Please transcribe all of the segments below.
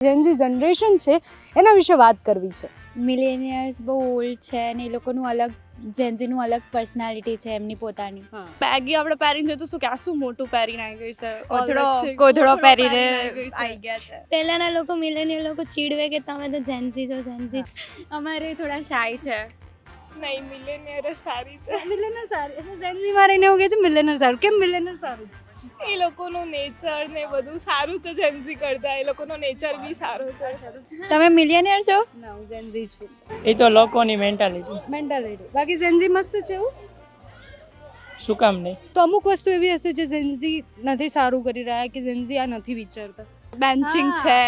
Gen Z generation છે એના વિશે વાત કરવી છે. મિલેનિયર્સ બહુ ઓલ્ડ છે અને એ લોકોનું અલગ જેન્ઝીનું અલગ પર્સનાલિટી છે એમની પોતાની. બેગી આપણે પહેરીને જતું શું કે આ શું મોટું પહેરીને આવી ગઈ છે, કોથળો પહેરીને આવી ગયા છે. પહેલાના લોકો મિલેનિયલ લોકો ચીડવે કે તમે તો જેન્ઝી છો જેન્ઝી. અમારે થોડા શાય છે. નહીં, મિલેનિયર સારી છે. મિલેનર સારું એટલે જેનઝી માં રહીને એવું કહે છે મિલેનર સારું. કેમ મિલેનર સારું છે? એ લોકોનું નેચર ને બધું સારું છે જેન્ઝી કરતા. એ લોકોનો નેચર બી સારો છે. તમે મિલિયનિયર છો? ના, હું જેનઝી છું. એ તો લોકોની મેન્ટાલિટી. મેન્ટાલિટી બાકી જેનઝી મસ્ત છે એવું. શું કામ નહીં? તો અમુક વસ્તુ એવી હશે જે જેનઝી નથી સારું કરી રહ્યા કે જેનઝી આ નથી વિચારતા. બેન્ચિંગ છે,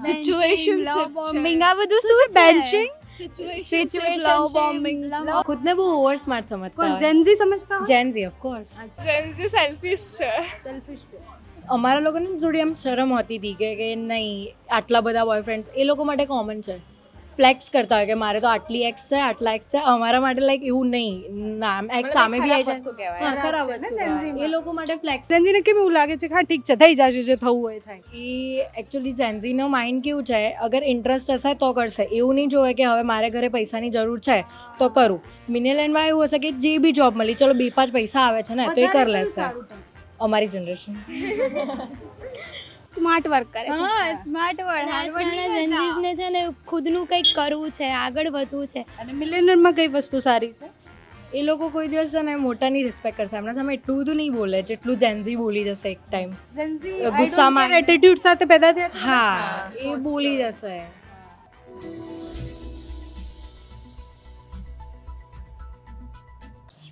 સિચ્યુએશન બોમ્બિંગ આ બધું શું છે? બેન્ચિંગ સિચ્યુએશન લવ બોમ્બિંગ. खुद ने वो ओवर स्मार्ट समझता કોણ है જેનઝી સમજતા હોય? जेन जी ऑफ कोर्स જેન્ઝી સેલ્ફિશ છે. સેલ્ફિશ છે. અમારા લોકોને થોડી આમ શરમ હોતી હતી કે નહીં આટલા બધા બોયફ્રેન્ડ્સ એ લોકો માટે કોમન છે ફ્લેક્સ કરતા હોય કે મારે તો આટલી એક્સ છે આટલા એક્સ છે. અમારા માટે લાઈક એવું નહીં ના એક્સ સામે બી આવી જાય. હા, ખરાબ વસ્તુ કહેવાય. એ લોકો માટે ફ્લેક્સ જેનઝીને કેમ એવું લાગે છે કે હા ઠીક છે થઈ જશે જે થવું હોય થાય. એ એકચ્યુઅલી જેન્ઝીનો માઇન્ડ કેવું છે અગર ઇન્ટરેસ્ટ હશે તો કરશે એવું નહીં જોવે કે હવે મારે ઘરે પૈસાની જરૂર છે તો કરું. મિનેલેન્ડમાં એવું હશે કે જે બી જોબ મળી ચલો 2-5 પૈસા આવે છે ને તો એ કરી લેશે. અમારી જનરેશન સ્માર્ટ વર્ક કરે છે. હા, સ્માર્ટ વર્ડ. આજકાલના જેન્ઝીસને છે ને ખુદનું કંઈક કરવું છે, આગળ વધવું છે. અને મિલેનિયરમાં કઈ વસ્તુ સારી છે? એ લોકો કોઈ દિવસ છે ને મોટાની રિસ્પેક્ટ કરશે એમના સામે એટલું બધું નહીં બોલે જેટલું જેન્ઝી બોલી જશે એક ટાઈમ. જેનઝી ગુસ્સામાં એટીટ્યુડ સાથે પેદા થયા છે. હા એ બોલી જશે.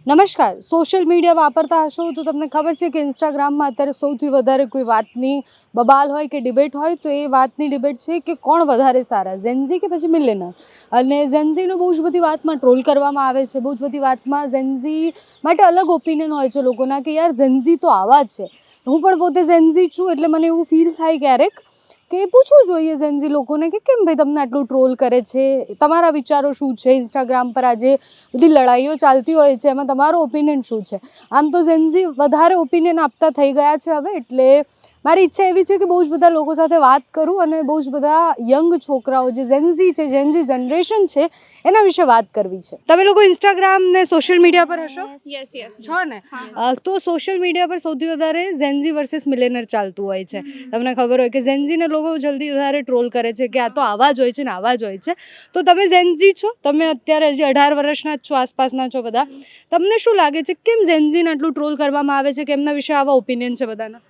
નમસ્કાર. સોશિયલ મીડિયા વાપરતા હશો તો તમને ખબર છે કે ઇન્સ્ટાગ્રામમાં અત્યારે સૌથી વધારે કોઈ વાતની બબાલ હોય કે ડિબેટ હોય તો એ વાતની ડિબેટ છે કે કોણ વધારે સારા, જેનઝી કે પછી મિલેનિયર. અને જેનઝીનો બહુ જ બધી વાતમાં ટ્રોલ કરવામાં આવે છે. બહુ જ બધી વાતમાં જેનઝી માટે અલગ ઓપિનિયન હોય છે લોકોના કે યાર જેનઝી તો આવા જ છે. હું પણ પોતે જેનઝી છું એટલે મને એવું ફીલ થાય ક્યારેક કે પૂછવું જોઈએ જેનઝી લોકોને કે કેમ ભાઈ તમને આટલું ટ્રોલ કરે છે, તમારા વિચારો શું છે. ઇન્સ્ટાગ્રામ પર આજે બધી લડાઈઓ ચાલતી હોય છે એમાં તમારો ઓપિનિયન શું છે. આમ તો જેનઝી વધારે ઓપિનિયન આપતા થઈ ગયા છે હવે એટલે મારી ઈચ્છા એવી છે કે બહુ જ બધા લોકો સાથે વાત કરું અને બહુ જ બધા યંગ છોકરાઓ જે જેનઝી છે જેનઝી જનરેશન છે એના વિશે વાત કરવી છે. તમે લોકો ઇન્સ્ટાગ્રામ ને સોશિયલ મીડિયા પર હશો? યસ છો ને? તો સોશિયલ મીડિયા પર સૌથી વધારે જેનઝી વર્સિસ મિલેનિયર ચાલતું હોય છે. તમને ખબર હોય કે જેનઝીને લોકો જલ્દી વધારે ટ્રોલ કરે છે કે આ તો આવા જ હોય છે ને આવા જ હોય છે. તો તમે જેનઝી છો, તમે અત્યારે હજી 18 વર્ષના જ છો, આસપાસના છો બધા. તમને શું લાગે છે કેમ જેનઝીને આટલું ટ્રોલ કરવામાં આવે છે કે એમના વિશે આવા ઓપિનિયન છે બધાના?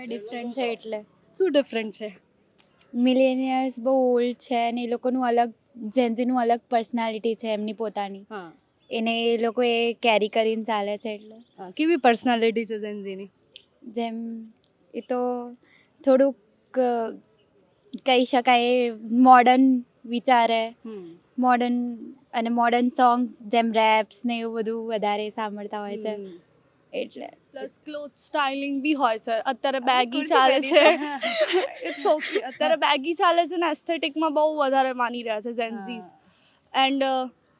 ડિફરન્ટ છે એટલે. શું ડિફરન્ટ છે? મિલેનિયર્સ બહુ ઓલ્ડ છે અને એ લોકોનું અલગ જેન્ઝીનું અલગ પર્સનાલિટી છે એમની પોતાની. હા. એને એ લોકો એ કેરી કરીને ચાલે છે એટલે. કેવી પર્સનાલિટી છે જેનઝીની? જેમ એ તો થોડુંક કહી શકાય એ મોડર્ન વિચારે, મોડર્ન અને મોડર્ન સોંગ્સ જેમ રેપ્સ ને એવું બધું વધારે સાંભળતા હોય છે એટલે. પ્લસ ક્લોથ સ્ટાઇલિંગ બી હોય છે. અત્યારે બેગી ચાલે છે. It's okay. અત્યારે બેગી ચાલે છે ને એસ્થેટિકમાં બહુ વધારે માની રહ્યા છે જેન્ઝીસ. એન્ડ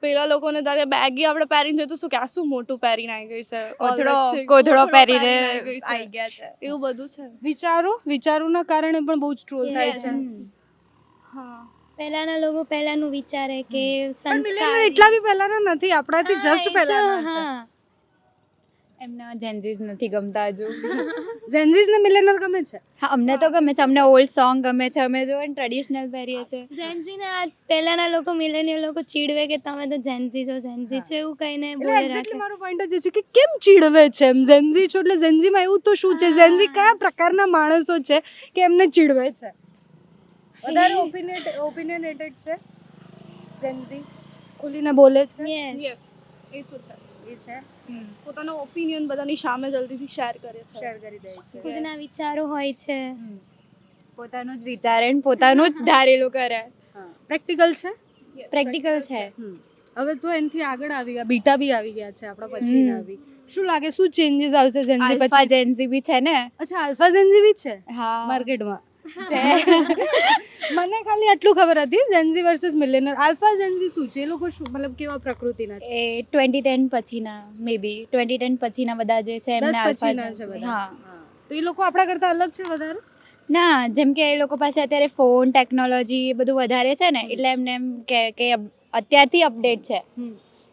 પેલા લોકોને ત્યારે બેગી આપણે પહેરીને જતું શું કે આ શું મોટું પહેરીને આવી ગઈ છે, કોથળો પહેરીને આવી ગયા છે. એવું બધું છે. વિચારોના કારણે પણ બહુ જ ટ્રોલ થાય છે. હા, પહેલાના લોકો પહેલાનું વિચારે કે પણ મિલેનિયર સંસ્કાર એટલા બી પહેલાના નથી, આપણાથી જસ્ટ પહેલાના છે. હા એમને જેન્ઝીસ નથી ગમતા હજુ. જેનઝીસ ને મિલેનિયર ગમે છે. હા, અમને તો ગમે છે. અમને ઓલ્ડ સોંગ ગમે છે. અમે જો ટ્રેડિશનલ પહેરીએ છીએ. જેન્ઝીના પહેલાના લોકો મિલેનિયલ લોકો ચીડવે કે તમે તો જેન્ઝી છો જેન્ઝી છો એવું કહીને એટલે બોલે એક્ઝેક્ટલી રાખે. મારો પોઈન્ટ જ છે કે કેમ ચીડવે છે એમ. જેનઝી છો એટલે જેનઝીમાં એવું તો શું છે, જેનઝી કયા પ્રકારના માણસો છે કે એમને ચીડવે છે? વધારે ઓપિનિયનેટેડ છે જેનઝી, ખુલીને બોલે છે. Yes. યસ, એ તો છે. એ છે પોતાનો ઓપિનિયન બધાની સામે જલ્દીથી શેર કરે છે. શેર કરી દે છે. ખુદના વિચારો હોય છે. પોતાનું જ વિચારે ને પોતાનું જ ધારેલું કરે. પ્રેક્ટિકલ છે. પ્રેક્ટિકલ છે. હવે તો એનાથી આગળ આવી ગયા, બીટા બી આવી ગયા છે આપણા પછી આવી. શું લાગે શું ચેન્જીસ આવશે જેનઝી આલ્ફા પછી? જેન્ઝી બી છે ને. અચ્છા, આલ્ફા જેનઝી બી છે હા, માર્કેટમાં. મને ખાલી આટલું ખબર હતી જેનઝી વર્સિસ મિલેનિયર. આલ્ફા જેનઝી શું છે? એ લોકો શું મતલબ કેવા પ્રકૃતિના છે? એ 2010 પછીના મે બી 2010 પછીના બધા જે છે એમને 10 પછીના છે આલ્ફા. બધા. હા, તો એ લોકો આપણા કરતા અલગ છે વધારે? ના જેમ કે એ લોકો પાસે અત્યારે ફોન ટેકનોલોજી એ બધું વધારે છે ને એટલે એમને એમ કે અત્યારથી અપડેટ છે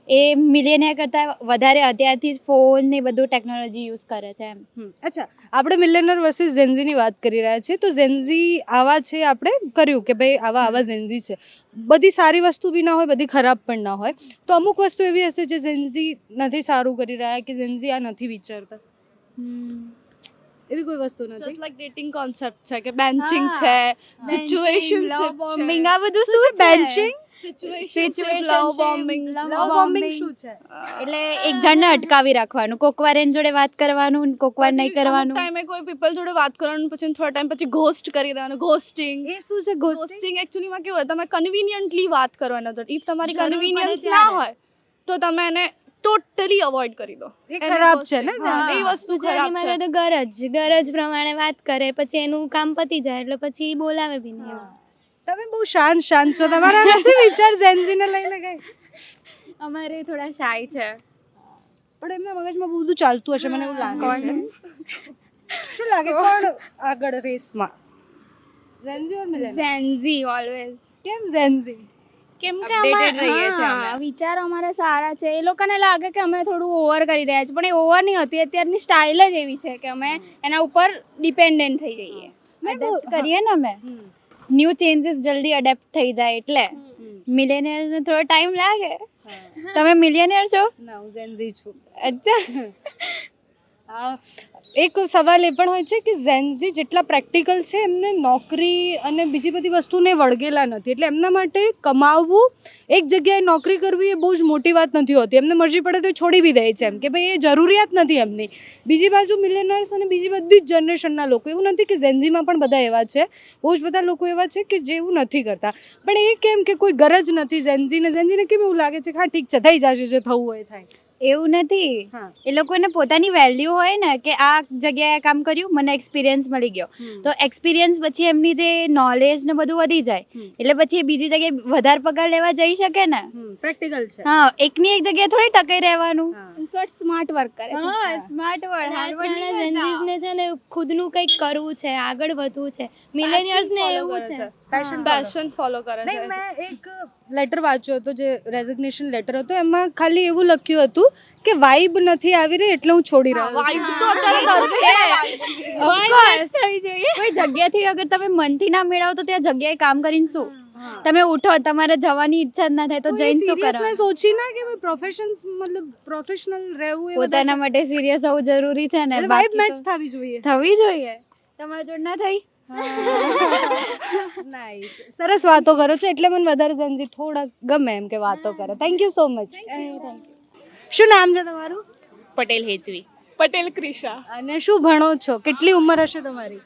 એ મિલિયનિયર કરતાં વધારે અત્યારથી જ ફોન ને બધું ટેકનોલોજી યુઝ કરે છે એમ. અચ્છા, આપણે મિલેનર વર્સિસ ઝેન્ઝીની વાત કરી રહ્યા છીએ, તો ઝેન્ઝી આવા છે, આપણે કર્યું કે ભાઈ આવા ઝેન્ઝી છે, બધી સારી વસ્તુ બી ના હોય, બધી ખરાબ પણ ના હોય, તો અમુક વસ્તુ એવી હશે જે ઝેન્ઝી નથી સારું કરી રહ્યા કે ઝેન્ઝી આ નથી વિચારતા, એવી કોઈ વસ્તુ નથી. જસ્ટ લાઈક ડેટિંગ કોન્સેપ્ટ છે કે બેન્ચિંગ છે, સિચ્યુએશન લવ બોમ્બિંગ આ બધું શું છે? બેન્ચિંગ, સિચ્યુએશન લવ બોમ્બિંગ. લવ બોમ્બિંગ શું છે? એટલે એક જણને અટકાવી રાખવાનું, કોકવાર એની જોડે વાત કરવાનું, કોકવાર નહીં કરવાનું. ટાઈમે કોઈ પીપલ જોડે વાત કરવાનું, પછી થોડા ટાઈમ પછી ઘોસ્ટ કરી દેવાનું. ઘોસ્ટિંગ એ શું છે ઘોસ્ટિંગ? ઘોસ્ટિંગ એકચ્યુઅલીમાં કેવું હોય, તમે કન્વિનિયન્ટલી વાત કરવાના છો. ઇફ તમારી જરૂર પડે કન્વિનિયન્સ ના ત્યારે. હોય તો તમે એને ટોટલી અવોઇડ કરી દો. એ ખરાબ છે ને? એ વસ્તુ ખરાબ ગુજરાતીમાં છે. કહે તો ગરજ પ્રમાણે વાત કરે, પછી એનું કામ પતી જાય એટલે પછી બોલાવે બી નહીં. તમે બહુ શાંત છો, તમારા નથી વિચાર ઝેન્ઝીને લઈને કઈ? અમારે થોડા શાય છે. પણ એમના મગજમાં બહુ બધું ચાલતું હશે, મને એવું લાગે છે. શું લાગે કોણ આગળ રેસમાં, ઝેન્ઝી ઓર મિલેનિયલ? Gen Z always. કેમ ઝેન્ઝી? કેમ કે Updated રહીએ છીએ અમે. વિચારો અમારા સારા છે. એ લોકોને લાગે કે અમે થોડું ઓવર કરી રહ્યા છીએ, પણ એ ઓવર નહીં હોતી. અત્યારની સ્ટાઇલ જ એવી છે કે અમે એના ઉપર ડિપેન્ડન્ટ થઈ જઈએ. એડેપ્ટ કરીએ ને અમે, ન્યૂ ચેન્જીસ જલ્દી એડેપ્ટ થઈ જાય એટલે. મિલેનિયર્સને થોડો ટાઈમ લાગે. તમે મિલિયનિયર છો? ના, હું ઝેન્ઝી છું. અચ્છા. એક સવાલ એ પણ હોય છે કે ઝેન્ઝી જેટલા પ્રેક્ટિકલ છે, એમને નોકરી અને બીજી બધી વસ્તુને વળગેલા નથી, એટલે એમના માટે કમાવવું, એક જગ્યાએ નોકરી કરવી એ બહુ જ મોટી વાત નથી હોતી. એમને મરજી પડે તો એ છોડી બી દે છે, એમ કે ભાઈ એ જરૂરિયાત નથી એમની. બીજી બાજુ મિલેનિયર્સ અને બીજી બધી જ જનરેશનના લોકો, એવું નથી કે ઝેન્ઝીમાં પણ બધા એવા છે, બહુ જ બધા લોકો એવા છે કે જે એવું નથી કરતા. પણ એ કેમ કે કોઈ ગરજ નથી ઝેન્ઝીને કેમ એવું લાગે છે કે હા ઠીક છે, થઈ જશે, જે થવું હોય થાય? એવું નથી. હા. એ લોકોને પોતાની વેલ્યુ હોય ને કે આ જગ્યાએ કામ કર્યું, મને એક્સપિરિયન્સ મળી ગયો, તો એક્સપિરિયન્સ પછી એમની જે નોલેજ ને બધું વધી જાય, એટલે પછી એ બીજી જગ્યાએ વધારે પગાર લેવા જઈ શકે ને. પ્રેક્ટિકલ છે. હા, એકની એક જગ્યાએ થોડી ટકાઈ રહેવાનું. શોર્ટ સ્માર્ટ વર્ક કરે છે. હા, સ્માર્ટ વર્ડ આજકાલના ઝેન્ઝીઝને છે ને ખુદનું કંઈક કરવું છે, આગળ વધવું છે. મિલેનિયર્સને એવું છે. પેશન ફોલો કરે છે. નહીં, મેં એક લેટર વાંચ્યો હતો, જે રેઝિગ્નેશન લેટર હતો, એમાં ખાલી એવું લખ્યું હતું કે વાઇબ નથી આવી રહી એટલે હું છોડી રહ્યો છું. વાઇબ તો અત્યારે Of course. કોઈ જગ્યાથી અગર તમે મનથી ના મેળવો તો ત્યાં જગ્યાએ કામ કરીને શું? તમે ઉઠો, તમારે જવાની ઈચ્છા જ ના થાય તો જઈને શું કરવાનું? સિરિયસનેસ ઓછી ના કે પ્રોફેશન્સ, મતલબ પ્રોફેશનલ રહેવું એ પોતાના માટે સિરિયસ હોવું જરૂરી છે ને. વાઇબ બાકી મેચ તો થવી જોઈએ. થવી જોઈએ. તમારા જોડે ના થઈ? નાઈસ, સરસ વાતો કરો છો, એટલે મને વધારે ઝેન્ઝી થોડા ગમે એમ કે વાતો કરે. Thank you so much. શું નામ છે તમારું? પટેલ હેતવી. પટેલ ક્રિશા. અને શું ભણો છો? કેટલી ઉંમર હશે તમારી?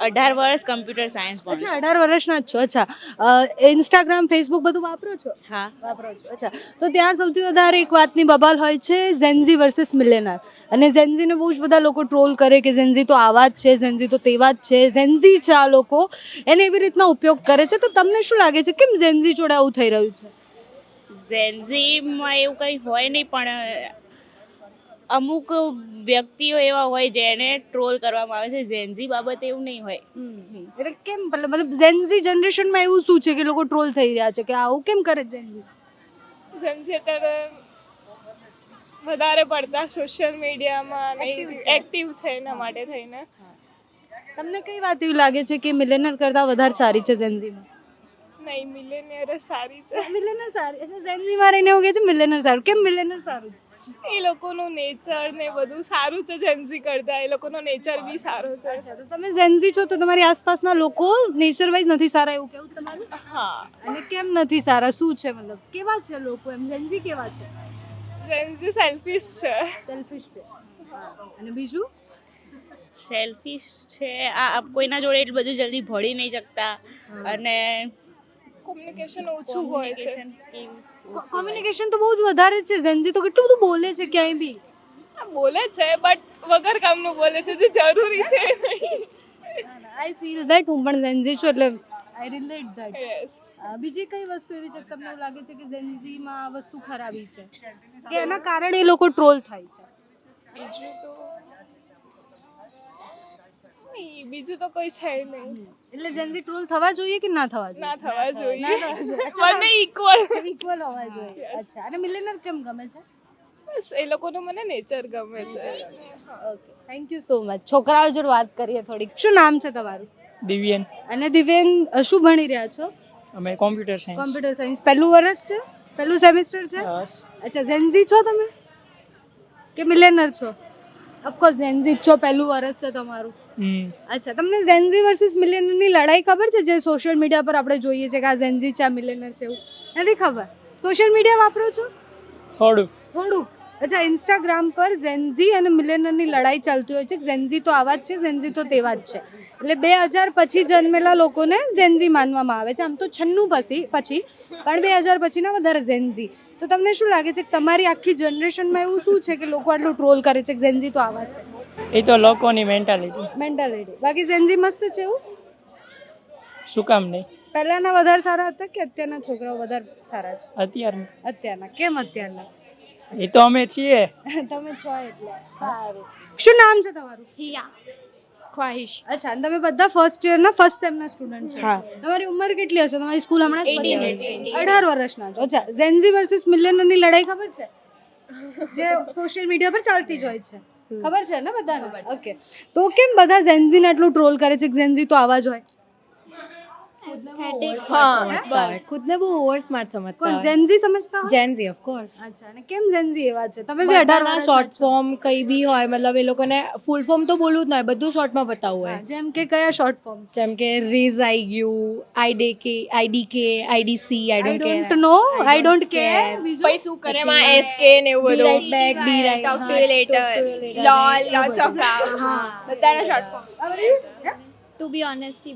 18 વર્ષ કમ્પ્યુટર સાયન્સ ભણું અચ્છા, 18 વર્ષના જ છો. અચ્છા, ઇન્સ્ટાગ્રામ, ફેસબુક બધું વાપરો છો? હા. વાપરો છો. અચ્છા, તો ત્યાં સૌથી વધારે એક વાતની બબાલ હોય છે, ઝેન્ઝી વર્સિસ મિલેનિયર. અને ઝેન્ઝીને બહુ જ બધા લોકો ટ્રોલ કરે કે ઝેન્ઝી તો આવા જ છે, ઝેન્ઝી તો તેવા જ છે, ઝેન્ઝી છે આ લોકો, એને એવી રીતના ઉપયોગ કરે છે. તો તમને શું લાગે છે કેમ ઝેન્ઝી જોડે આવું થઈ રહ્યું છે? ઝેન્ઝીમાં એવું કંઈ હોય નહીં, પણ અમુક વ્યક્તિઓ એવા હોય જેને ટ્રોલ કરવામાં આવે છે. ઝેન્ઝી બાબતે એવું નહીં હોય. એટલે કેમ, મતલબ ઝેન્ઝી જનરેશનમાં એવું શું છે કે લોકો ટ્રોલ થઈ રહ્યા છે કે આવું કેમ કરે ઝેન્ઝી? ઝેન્ઝી અત્યારે વધારે પડતા સોશિયલ મીડિયામાં એક્ટિવ છે, એના માટે થઈને. તમને કઈ વાત એવી લાગે છે કે મિલેનિયર કરતાં વધારે સારી છે ઝેન્ઝીમાં? નહીં, મિલેનિયર જ સારી છે. મિલેનિયર સારી. અચ્છા, ઝેન્ઝીમાં રહીને એવું કહે છે મિલેનિયર સારું. કેમ મિલેનિયર સારું છે? એ લોકોનું નેચર ને બધું સારું છે ઝેન્ઝી કરતાં. એ લોકોનો નેચર બી સારો છે. અચ્છા, તો તમે ઝેન્ઝી છો તો તમારી આસપાસના લોકો નેચર વાઇઝ નથી સારા, એવું કેવું તમારું? હા, અને કેમ નથી સારા, શું છે, મતલબ કેવા છે લોકો, એમ ઝેન્ઝી કેવા છે? ઝેન્ઝી સેલ્ફિશ છે. સેલ્ફિશ છે. અને બીજું? સેલ્ફિશ છે. આ કોઈના જોડે એટલું બધું જલ્દી ભળી નહીં શકતા, અને કોમ્યુનિકેશન ઓછું હોય છે. કોમ્યુનિકેશન તો બહુ જ વધારે છે. ઝેન્ઝી તો કેટલું બધું બોલે છે ક્યાંય બી. હા, બોલે છે, બટ વગર કામનું બોલે છે, જે જરૂરી છે નહીં. I feel that. હું પણ ઝેન્ઝી છું, એટલે આઈ રિલેટ ધેટ. યસ. બીજી કઈ વસ્તુ એવી છે કે તમને એવું લાગે છે કે ઝેન્ઝીમાં આ વસ્તુ ખરાબી છે કે એના કારણે એ લોકો ટ્રોલ થાય છે? બીજું તો નહીં બીજું તો કોઈ છે નહીં. એટલે જેન્ઝી ટ્રોલ થવા જોઈએ કે ના થવા જોઈએ? ના થવા ના જોઈએ. થવા જોઈએ. અચ્છા, બંને ઇક્વલ. ઇક્વલ હોવા જોઈએ. Yes. અચ્છા, અને મિલેનિયર કેમ ગમે છે? બસ એ લોકોનું મને નેચર ગમે છે. Okay, thank you so much. છોકરાઓ જોડે વાત કરીએ થોડીક. શું નામ છે તમારું? દિવ્યન. અને દિવ્યેન, શું ભણી રહ્યા છો? અમે કોમ્પ્યુટર સાયન્સ. Computer science. પહેલું વર્ષ છે? પહેલું સેમિસ્ટર છે? અચ્છા, ઝેન્ઝી છો તમે કે મિલેનિયર છો? ઓફકોર્સ ઝેન્ઝી જ છો, પહેલું વર્ષ છે તમારું. અચ્છા, તમને ઝેન્ઝી વર્સિસ મિલેનિયરની લડાઈ ખબર છે? જે સોશિયલ મીડિયા પર આપણે જોઈએ છે કે આ ઝેન્ઝી છે, આ મિલેનિયર છે, એવું નથી ખબર? સોશિયલ મીડિયા વાપરો છો? થોડુંક. અચ્છા, ઇન્સ્ટાગ્રામ પર ઝેન્ઝી અને મિલેનિયરની લડાઈ ચાલતી હોય છે કે ઝેન્ઝી તો આવા જ છે, ઝેન્ઝી તો તેવા જ છે. એટલે 2000 પછી જન્મેલા લોકોને ઝેન્ઝી માનવામાં આવે છે. આમ તો 96 પછી પણ 2000 પછીના વધારે ઝેન્ઝી. તો તમને શું લાગે છે કે તમારી આખી જનરેશનમાં એવું શું છે કે લોકો આટલું ટ્રોલ કરે છે કે ઝેન્ઝી તો આવા છે? એ તો લોકોની મેન્ટાલિટી. બાકી ઝેન્ઝી મસ્ત છે એવું? શું કામ નહીં? પહેલાના વધારે સારા હતા કે અત્યારના છોકરાઓ વધારે સારા છે? અત્યારના. કેમ અત્યારના? એ તો અમે છીએ. તમે છો એટલે સારું. શું નામ છે તમારું? હિયા. ખ્વાહિશ. અચ્છા, અને તમે બધા ફર્સ્ટ યરના ફર્સ્ટ સેમના સ્ટુડન્ટ છો? હા. તમારી ઉંમર કેટલી હશે? તમારી સ્કૂલ હમણાં જ પતી હશે. 18 વર્ષના છો. અચ્છા, ઝેન્ઝી વર્સિસ મિલેનિયરની લડાઈ ખબર છે? જે સોશિયલ મીડિયા પર ચાલતી જ હોય છે. ખબર છે ને બધાને? ઓકે, તો કેમ બધા ઝેન્ઝીને આટલું ટ્રોલ કરે છે કે ઝેન્ઝી તો આવા જ હોય? ખુદને બહુ ઓવર સ્માર્ટ સમજતા કોણ હોય. ઝેન્ઝી સમજતા હોય? Gen Z of course. અચ્છા, અને કેમ ઝેન્ઝી એવા છે? તમે બી 18 વર્ષના શોર્ટ છો. ફોર્મ કઈ બી હોય, મતલબ એ લોકોને ફૂલ ફોર્મ તો બોલવું જ ન હોય, બધું શોર્ટમાં બતાવવું હોય. જેમ કે કયા શોર્ટ ફોર્મ્સ? જેમ કે રીઝ આઈ ગયું, IDK, IDC, I don't care, no, I don't care. બીજું શું કરે માં એસકે ને એવું be right back, be right, Talk to you later. LOL, lots of love. બધાના short form. To be honest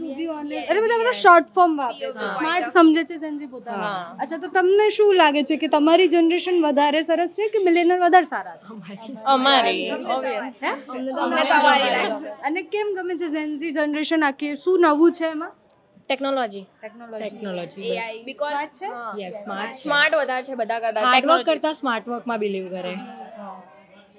અરે બધા શોર્ટ ફોર્મ વાપરે છે. સ્માર્ટ સમજે છે ઝેન્ઝી પોતાને. અચ્છા, તો તમને શું લાગે છે કે તમારી જનરેશન વધારે સરસ છે કે મિલેનિયર વધારે સારા છે? અમારી અમને તમારી લાગે. અને કેમ ગમે છે ઝેન્ઝી જનરેશન? આખી શું નવું છે એમાં? ટેકનોલોજી. AI. સ્માર્ટ છે? Yes, smart. સ્માર્ટ વધારે છે બધા કરતા. હાર્ડવર્ક કરતા સ્માર્ટ વર્કમાં બિલીવ કરે.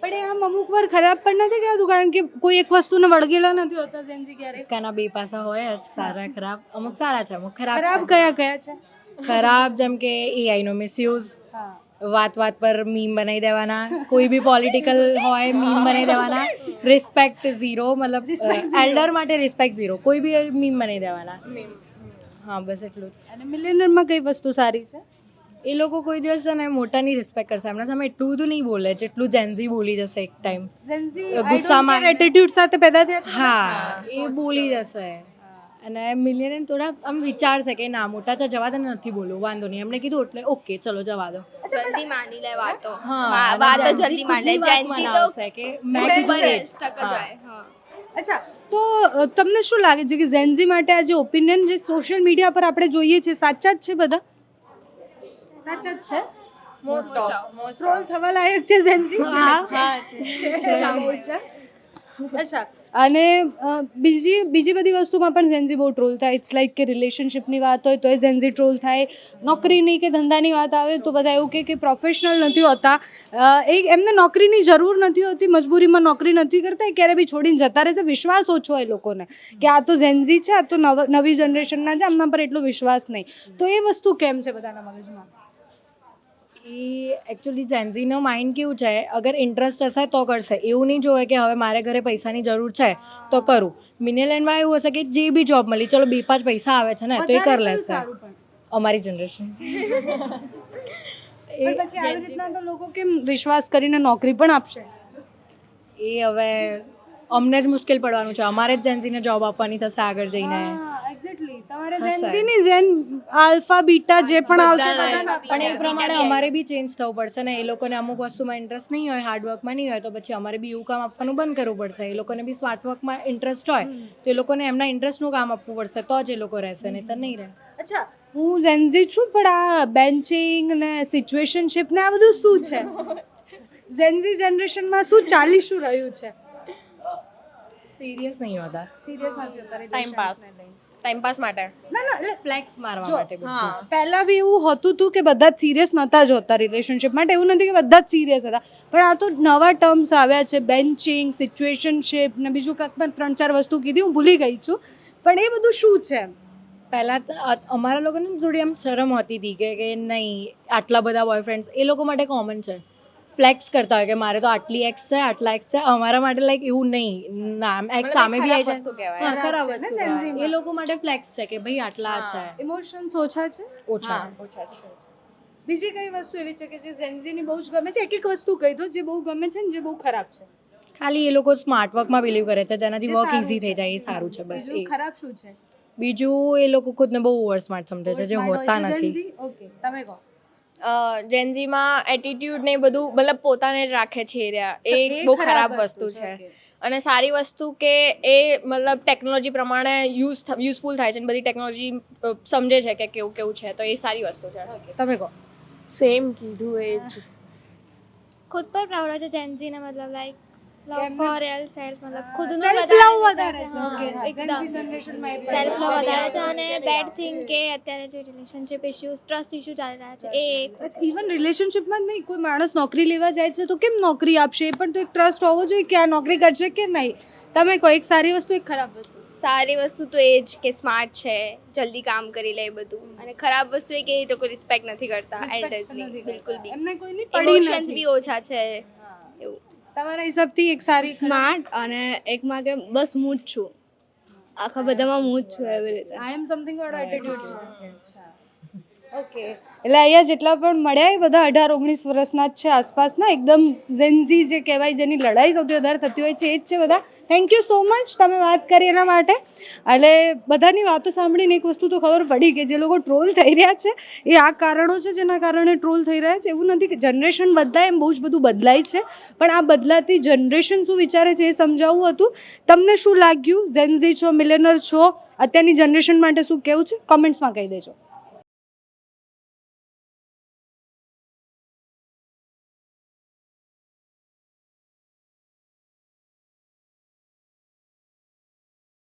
પણ એ આમ અમુક વાર ખરાબ પણ નથી કહેતું, કારણ કે કોઈ એક વસ્તુને વળગેલા નથી હોતા ઝેન્ઝી ક્યારે. કાના બે પાસા હોય જ, સારા ખરાબ. અમુક સારા છે, અમુક ખરાબ ખરાબ છે. કયા છે? ખરાબ જેમ કે એઆઈ નો મિસયુઝ, વાત પર મીમ બનાવી દેવાના, કોઈ બી પોલિટિકલ હોય મીમ બનાવી દેવાના, રિસ્પેક્ટ ઝીરો, મતલબ એલ્ડર માટે રિસ્પેક્ટ ઝીરો, કોઈ બી મીમ બનાવી દેવાના. હા, બસ એટલું જ. અને મિલેનિયરમાં કઈ વસ્તુ સારી છે? એ લોકો કોઈ દિવસ છે ને મોટાની રિસ્પેક્ટ કરશે, એમના સામે એટલું બધું નહીં બોલે જેટલું જેન્ઝી બોલી જશે એક ટાઈમ. ઝેન્ઝી ગુસ્સામાં એટીટ્યુડ સાથે પેદા થયા છે. હા, એ બોલી જશે. અને મિલિયન થોડા આમ વિચારશે કે ના, મોટા છે, જવા દે, નથી બોલવું, વાંધો નહીં. એમને કીધું એટલે ઓકે, ચલો જવા દો. જલ્દી માની લે વાતો. હા, વાતો જલ્દી માની લે. જેન્ઝી તો કે મેં કીધું એ જ. ટક જ હોય. હા. અચ્છા, તો તમને શું લાગે છે કે ઝેન્ઝી માટે આ જે ઓપિનિયન જે સોશિયલ મીડિયા પર આપણે જોઈએ છે, સાચા જ છે? બધા સાચા જ છે? ટ્રોલ થવા લાયક છે ઝેન્ઝી? અચ્છા, અને બીજી બધી વસ્તુમાં પણ ઝેન્ઝી બહુ ટ્રોલ થાય. ઇટ્સ લાઈક કે રિલેશનશિપની વાત હોય તો એ ઝેન્ઝી ટ્રોલ થાય, નોકરીની કે ધંધાની વાત આવે તો બધા એવું કે પ્રોફેશનલ નથી હોતા, એમને નોકરીની જરૂર નથી હોતી, મજબૂરીમાં નોકરી નથી કરતા, એ ક્યારે બી છોડીને જતા રહે છે. વિશ્વાસ ઓછો હોય લોકોને કે આ તો ઝેન્ઝી છે, આ તો નવી જનરેશનના છે, આમના પર એટલો વિશ્વાસ નહીં. તો એ વસ્તુ કેમ છે બધાના મગજમાં? એ એકચ્યુઅલી જેન્ઝીનો માઇન્ડ કેવું છે, અગર ઇન્ટરેસ્ટ હશે તો કરશે, એવું નહીં જોવે કે હવે મારે ઘરે પૈસાની જરૂર છે તો કરું. મિલેનિયરમાં એવું હશે કે જે બી જોબ મળી, ચલો 2-5 પૈસા આવે છે ને તો એ કરી લેશે. અમારી જનરેશન પછી આવી રીતના તો લોકો કેમ વિશ્વાસ કરીને નોકરી પણ આપશે? એ હવે અમને જ મુશ્કેલ પડવાનું છે, અમારે જ જેન્ઝીને જોબ આપવાની થશે આગળ જઈને. એક્ઝેક્ટલી, તમારે ઝેન્ઝીની જેન આલ્ફા બીટા જે પણ આવશે બધાને પણ એ પ્રમાણે અમારે બી ચેન્જ થવું પડશે ને. એ લોકોને અમુક વસ્તુમાં ઇન્ટરેસ્ટ નહીં હોય, હાર્ડવર્કમાં નહીં હોય, તો પછી અમારે બી એવું કામ આપવાનું બંધ કરવું પડશે. એ લોકોને બી સ્માર્ટ વર્કમાં ઇન્ટરેસ્ટ હોય તો એ લોકોને એમના ઇન્ટરેસ્ટનું કામ આપવું પડશે, તો જ એ લોકો રહેશે, નહીં તો નહીં રહે. અચ્છા, હું ઝેન્ઝી છું, પણ આ બેન્ચિંગ ને સિચ્યુએશનશિપ ને આ બધું શું છે? ઝેન્ઝી જનરેશનમાં શું ચાલી રહ્યું છે? સિરિયસ નહીં હોતા. સિરિયસ નથી હોતા, Time pass. ટાઈમપાસ માટે. ના ના એટલે ફ્લેક્સ મારવા જો, માટે બધું જ. હા પહેલા બી એવું હતું તું કે બધા જ સિરિયસ નહોતા જ હોતા રિલેશનશિપ માટે, એવું નથી કે બધા જ સિરિયસ હતા, પણ આ તો નવા ટર્મ્સ આવ્યા છે, બેન્ચિંગ, સિચ્યુએશનશિપ ને બીજું કાંઈક પણ 3-4 વસ્તુ કીધી, હું ભૂલી ગઈ છું, પણ એ બધું શું છે? પહેલાં અમારા લોકોને થોડી આમ શરમ હોતી હતી કે નહીં આટલા બધા બોયફ્રેન્ડ્સ એ લોકો માટે કોમન છે. ફ્લેક્સ કરતા હોય કે મારે તો આટલી એક્સ છે, આટલા એક્સ છે. અમારા માટે લાઈક એવું નહીં, ના એક્સ સામે બી આવી વસ્તુ જાય. કહેવાય. હા, ખરાબ છે ને વસ્તુ Gen Z કહેવાય. માં. એ લોકો માટે ફ્લેક્સ છે કે ભાઈ આટલા છે, ઇમોશન્સ ઓછા છે, ઓછા હા. છે. ઓછા છે. બીજી કઈ વસ્તુ એવી છે કે જે ઝેન્ઝીની બહુ જ ગમે છે? એક વસ્તુ કહી દો જે બહુ ગમે છે ને જે બહુ ખરાબ છે. ખાલી એ લોકો સ્માર્ટ વર્કમાં બિલીવ કરે છે, જેનાથી જે વર્ક સારું ઇઝી થઈ છે. જાય, એ સારું છે બસ. બીજું એ ખરાબ શું છે? બીજું એ લોકો ખુદને બહુ ઓવર સ્માર્ટ સમજે છે, જે Smart હોય હોતા છે Gen નથી. Z? Okay, તમે કહો. જેન્ઝીમાં એટીટ્યુડ ને એ બધું મતલબ પોતાને જ રાખે છે એ રહ્યા. એ બહુ ખરાબ વસ્તુ છે. Okay. અને સારી વસ્તુ કે એ મતલબ ટેકનોલોજી પ્રમાણે યુઝફુલ થાય છે અને બધી ટેકનોલોજી સમજે છે કે કેવું કેવું છે, તો એ સારી વસ્તુ છે. Okay, તમે કહો. સેમ કીધું એ જ. ખુદ પર પ્રાઉડ હોય છે જેન્ઝીને, મતલબ લાઈક લવ એમને- ફોર રિયલ સેલ્ફ, મતલબ ખુદનું Self વધારે love વિચાર વધારે છે. હા, Okay, હા. Gen Z એકદમ generation માં એ સેલ્ફ લવ પણ વધારે છે. અને બેડ થિંગ કે અત્યારે જે રિલેશનશિપ ઇશ્યુઝ, ટ્રસ્ટ ઇશ્યુ ચાલી રહ્યા છે એ ઇવન રિલેશનશિપમાં જ નહીં, કોઈ માણસ નોકરી લેવા જાય છે તો કેમ નોકરી આપશે? એ પણ તો એક ટ્રસ્ટ હોવો જોઈએ કે આ નોકરી કરશે કે નહીં. તમે કહો, એક સારી વસ્તુ, એક ખરાબ વસ્તુ. સારી વસ્તુ તો એ જ કે સ્માર્ટ છે, જલ્દી કામ કરી લે બધું. અને ખરાબ વસ્તુ એ કે એ લોકો રિસ્પેક્ટ નથી કરતા Respect એલ્ડર્સની, નથી બિલકુલ કરતા. બી. એમને કોઈની પડી ઇમોશન્સ નથી. બી ઓછા છે એવું. તમારા હિસાબથી એક સારી સ્માર્ટ અને એકમાં કે બસ હું જ છું, આખા બધામાં હું જ છું એવી રીતે. આઈ એમ સમથિંગ વાળો એટીટ્યુડ છે. ઓકે, એટલે અહીંયા જેટલા પણ મળ્યા એ બધા 18-19 વર્ષના જ છે આસપાસના, એકદમ ઝેન્ઝી જે કહેવાય, જેની લડાઈ સૌથી વધારે થતી હોય છે એ જ છે બધા. થેન્ક યુ સો મચ, તમે વાત કરી એના માટે. એટલે બધાની વાતો સાંભળીને એક વસ્તુ તો ખબર પડી કે જે લોકો ટ્રોલ થઈ રહ્યા છે એ આ કારણો છે જેના કારણે ટ્રોલ થઈ રહ્યા છે. એવું નથી કે જનરેશન બદલાય એમ બહુ જ બધું બદલાય છે, પણ આ બદલાતી જનરેશન શું વિચારે છે એ સમજાવવું હતું. તમને શું લાગ્યું? ઝેન્ઝી છો, મિલેનર છો, અત્યારની જનરેશન માટે શું કહેવું છે? કોમેન્ટ્સમાં કહી દેજો.